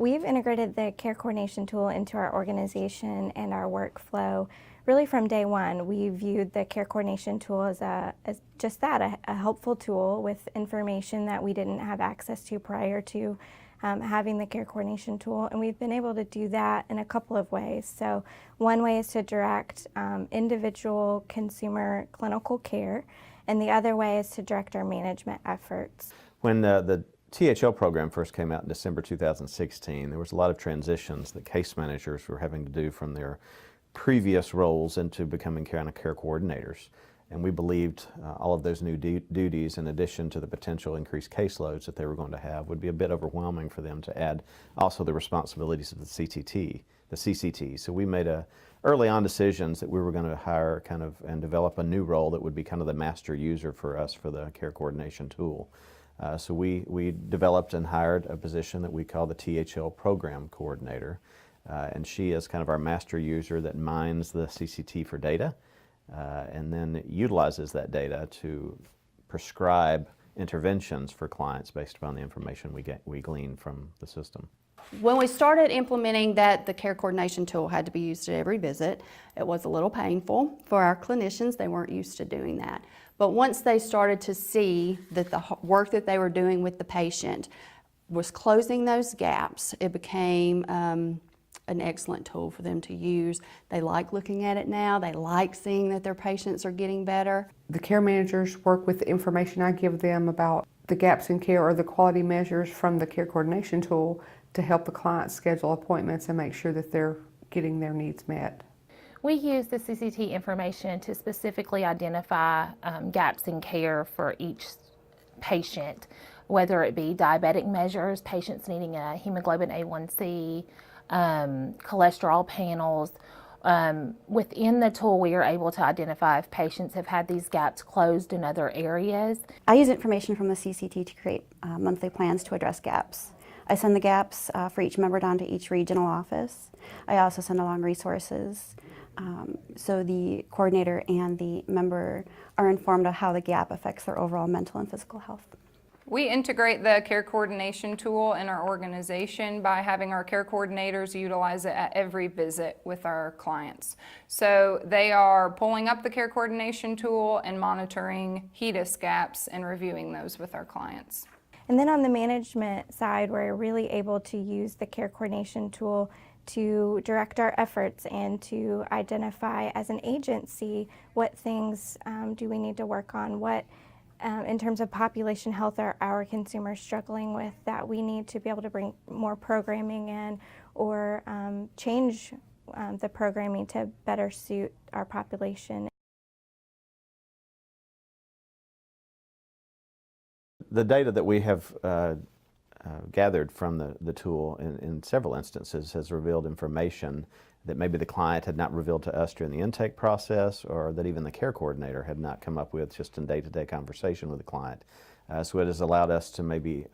We've integrated the care coordination tool into our organization and our workflow really from day one. We viewed the care coordination tool as just that, a helpful tool with information that we didn't have access to prior to having the care coordination tool, and we've been able to do that in a couple of ways. So one way is to direct individual consumer clinical care, and the other way is to direct our management efforts. When the THL program first came out in December 2016, there was a lot of transitions that case managers were having to do from their previous roles into becoming care coordinators. And we believed all of those new duties, in addition to the potential increased caseloads that they were going to have, would be a bit overwhelming for them to add also the responsibilities of the CCT. So we made early on decisions that we were going to hire and develop a new role that would be kind of the master user for us for the care coordination tool. So we developed and hired a position that we call the THL program coordinator. And she is kind of our master user that mines the CCT for data and then utilizes that data to prescribe interventions for clients based upon the information we glean from the system. When we started implementing that the care coordination tool had to be used at every visit, it was a little painful for our clinicians. They weren't used to doing that. But once they started to see that the work that they were doing with the patient was closing those gaps, it became an excellent tool for them to use. They like looking at it now. They like seeing that their patients are getting better. The care managers work with the information I give them about the gaps in care or the quality measures from the care coordination tool to help the clients schedule appointments and make sure that they're getting their needs met. We use the CCT information to specifically identify gaps in care for each patient, whether it be diabetic measures, patients needing a hemoglobin A1C, cholesterol panels. Within the tool, we are able to identify if patients have had these gaps closed in other areas. I use information from the CCT to create monthly plans to address gaps. I send the gaps for each member down to each regional office. I also send along resources so the coordinator and the member are informed of how the gap affects their overall mental and physical health. We integrate the care coordination tool in our organization by having our care coordinators utilize it at every visit with our clients. So they are pulling up the care coordination tool and monitoring HEDIS gaps and reviewing those with our clients. And then on the management side, we're really able to use the care coordination tool to direct our efforts and to identify as an agency what things do we need to work on, what in terms of population health are our consumers struggling with that we need to be able to bring more programming in or change the programming to better suit our population. The data that we have gathered from the tool in several instances has revealed information that maybe the client had not revealed to us during the intake process, or that even the care coordinator had not come up with just in day-to-day conversation with the client. So it has allowed us to maybe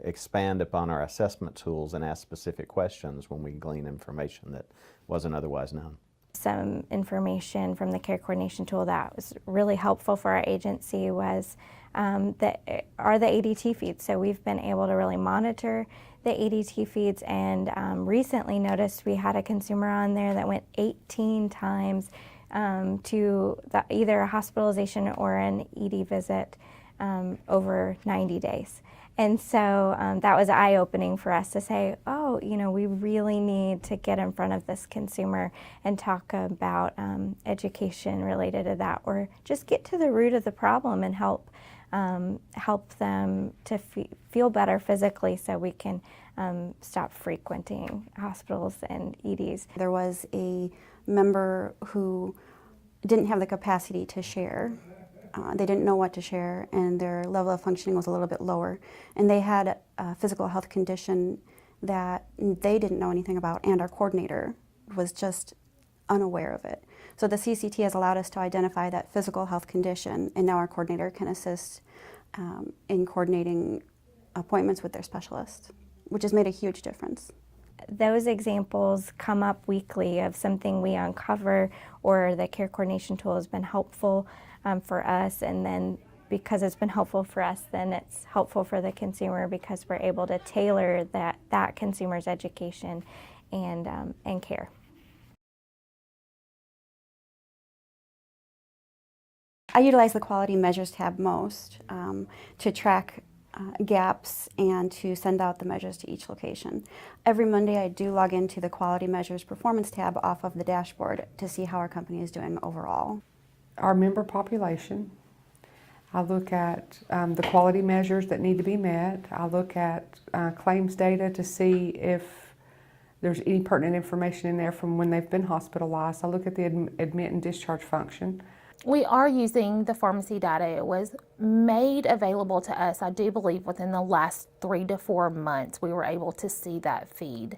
expand upon our assessment tools and ask specific questions when we glean information that wasn't otherwise known. Some information from the care coordination tool that was really helpful for our agency was the ADT feeds. So we've been able to really monitor the ADT feeds, and recently noticed we had a consumer on there that went 18 times to either a hospitalization or an ED visit over 90 days. And so that was eye-opening for us to say, oh, you know, we really need to get in front of this consumer and talk about education related to that, or just get to the root of the problem and help them to feel better physically so we can stop frequenting hospitals and EDs. There was a member who didn't have the capacity to share. They didn't know what to share, and their level of functioning was a little bit lower. And they had a physical health condition that they didn't know anything about, and our coordinator was just unaware of it. So the CCT has allowed us to identify that physical health condition, and now our coordinator can assist in coordinating appointments with their specialist, which has made a huge difference. Those examples come up weekly of something we uncover, or the care coordination tool has been helpful for us, and then because it's been helpful for us, then it's helpful for the consumer because we're able to tailor that consumer's education and care. I utilize the quality measures tab most to track gaps and to send out the measures to each location. Every Monday I do log into the quality measures performance tab off of the dashboard to see how our company is doing overall. Our member population. I look at the quality measures that need to be met. I look at claims data to see if there's any pertinent information in there from when they've been hospitalized. I look at the admit and discharge function. We are using the pharmacy data. It was made available to us, I do believe, within the last 3 to 4 months. We were able to see that feed.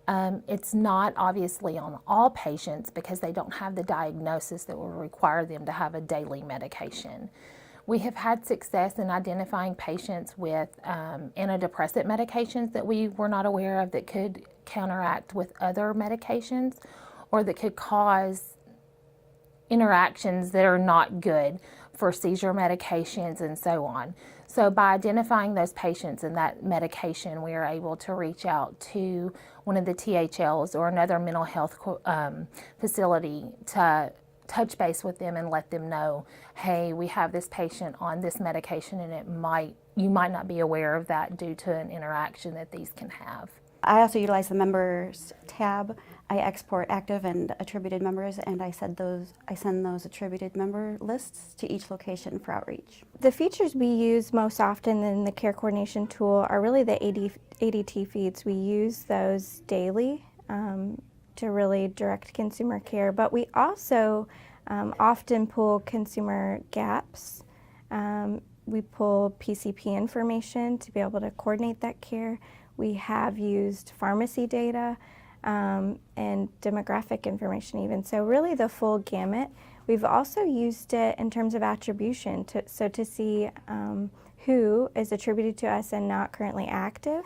It's not obviously on all patients because they don't have the diagnosis that will require them to have a daily medication. We have had success in identifying patients with antidepressant medications that we were not aware of that could counteract with other medications or that could cause interactions that are not good for seizure medications and so on. So by identifying those patients and that medication, we are able to reach out to one of the THLs or another mental health facility to touch base with them and let them know, hey, we have this patient on this medication and you might not be aware of that due to an interaction that these can have. I also utilize the members tab. I export active and attributed members, and I send those attributed member lists to each location for outreach. The features we use most often in the care coordination tool are really the ADT feeds. We use those daily to really direct consumer care, but we also often pull consumer gaps. We pull PCP information to be able to coordinate that care. We have used pharmacy data and demographic information even. So really the full gamut. We've also used it in terms of attribution, to see who is attributed to us and not currently active,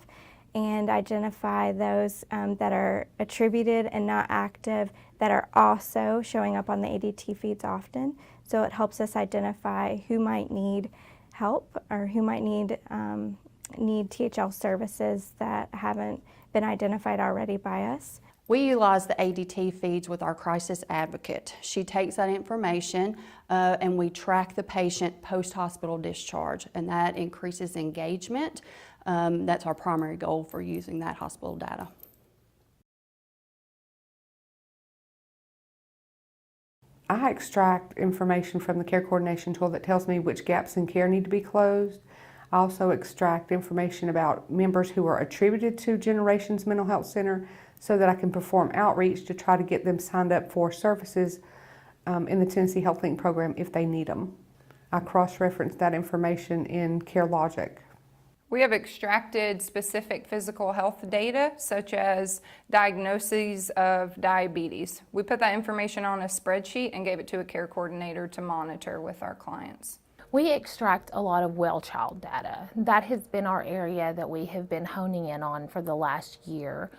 and identify those that are attributed and not active that are also showing up on the ADT feeds often. So it helps us identify who might need help or who might need THL services that haven't been identified already by us. We utilize the ADT feeds with our crisis advocate. She takes that information and we track the patient post-hospital discharge, and that increases engagement. That's our primary goal for using that hospital data. I extract information from the care coordination tool that tells me which gaps in care need to be closed. I also extract information about members who are attributed to Generations Mental Health Center so that I can perform outreach to try to get them signed up for services in the Tennessee Health Link program if they need them. I cross-reference that information in CareLogic. We have extracted specific physical health data, such as diagnoses of diabetes. We put that information on a spreadsheet and gave it to a care coordinator to monitor with our clients. We extract a lot of well child data. That has been our area that we have been honing in on for the last year.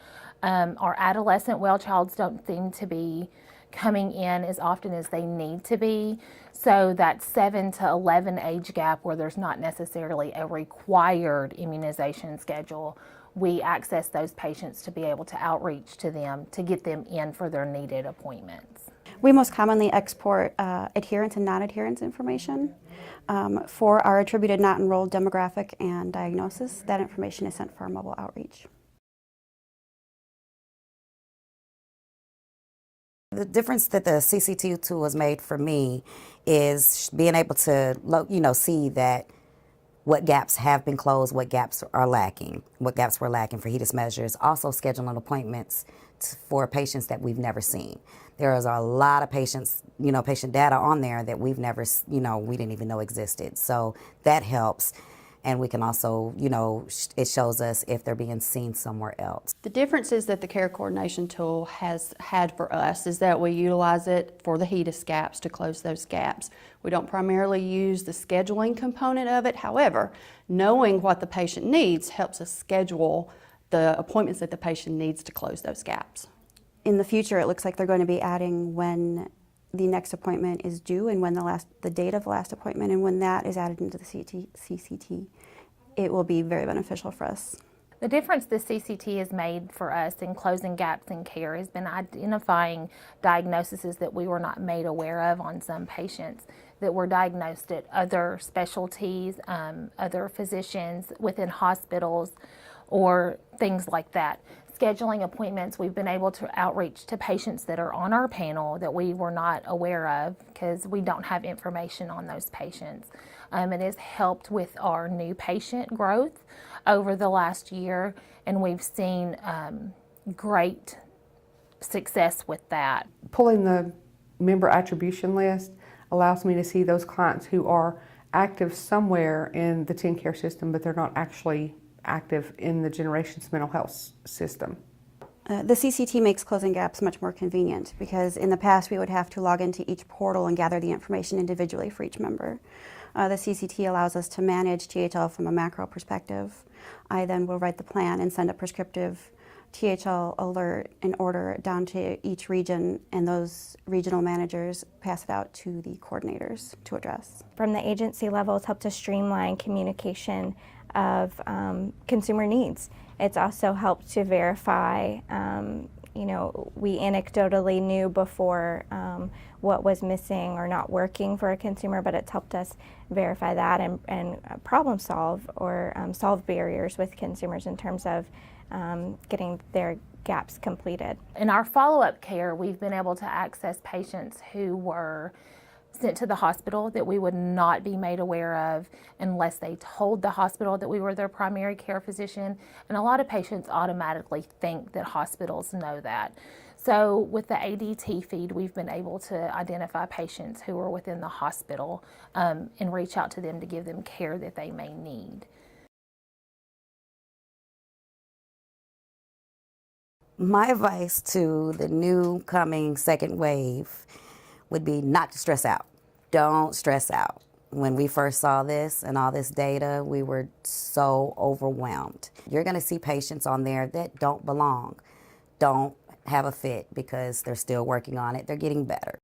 Our adolescent well childs don't seem to be coming in as often as they need to be. So that 7 to 11 age gap where there's not necessarily a required immunization schedule, we access those patients to be able to outreach to them to get them in for their needed appointments. We most commonly export adherence and non-adherence information. For our attributed not enrolled demographic and diagnosis, that information is sent for our mobile outreach. The difference that the CCT tool has made for me is being able to, see that what gaps have been closed, what gaps are lacking, what gaps were lacking for HEDIS measures, also scheduling appointments for patients that we've never seen. There is a lot of patients, patient data on there that we've never, we didn't even know existed. So that helps. And we can also, it shows us if they're being seen somewhere else. The differences that the care coordination tool has had for us is that we utilize it for the HEDIS gaps to close those gaps. We don't primarily use the scheduling component of it. However, knowing what the patient needs helps us schedule the appointments that the patient needs to close those gaps. In the future, it looks like they're going to be adding when the next appointment is due and when the date of the last appointment, and when that is added into the CCT, it will be very beneficial for us. The difference the CCT has made for us in closing gaps in care has been identifying diagnoses that we were not made aware of on some patients that were diagnosed at other specialties, other physicians within hospitals, or things like that. Scheduling appointments, we've been able to outreach to patients that are on our panel that we were not aware of because we don't have information on those patients. It has helped with our new patient growth over the last year, and we've seen great success with that. Pulling the member attribution list allows me to see those clients who are active somewhere in the TennCare system, but they're not actually active in the Generations mental health system. The CCT makes closing gaps much more convenient because in the past we would have to log into each portal and gather the information individually for each member. The CCT allows us to manage THL from a macro perspective. I then will write the plan and send a prescriptive THL alert and order down to each region, and those regional managers pass it out to the coordinators to address. From the agency level, it's helped to streamline communication of consumer needs. It's also helped to verify, we anecdotally knew before what was missing or not working for a consumer, but it's helped us verify that and problem solve or solve barriers with consumers in terms of getting their gaps completed. In our follow-up care, we've been able to access patients who were sent to the hospital that we would not be made aware of unless they told the hospital that we were their primary care physician. And a lot of patients automatically think that hospitals know that. So with the ADT feed, we've been able to identify patients who are within the hospital and reach out to them to give them care that they may need. My advice to the new coming second wave would be not to stress out. Don't stress out. When we first saw this and all this data, we were so overwhelmed. You're going to see patients on there that don't belong, don't have a fit because they're still working on it. They're getting better.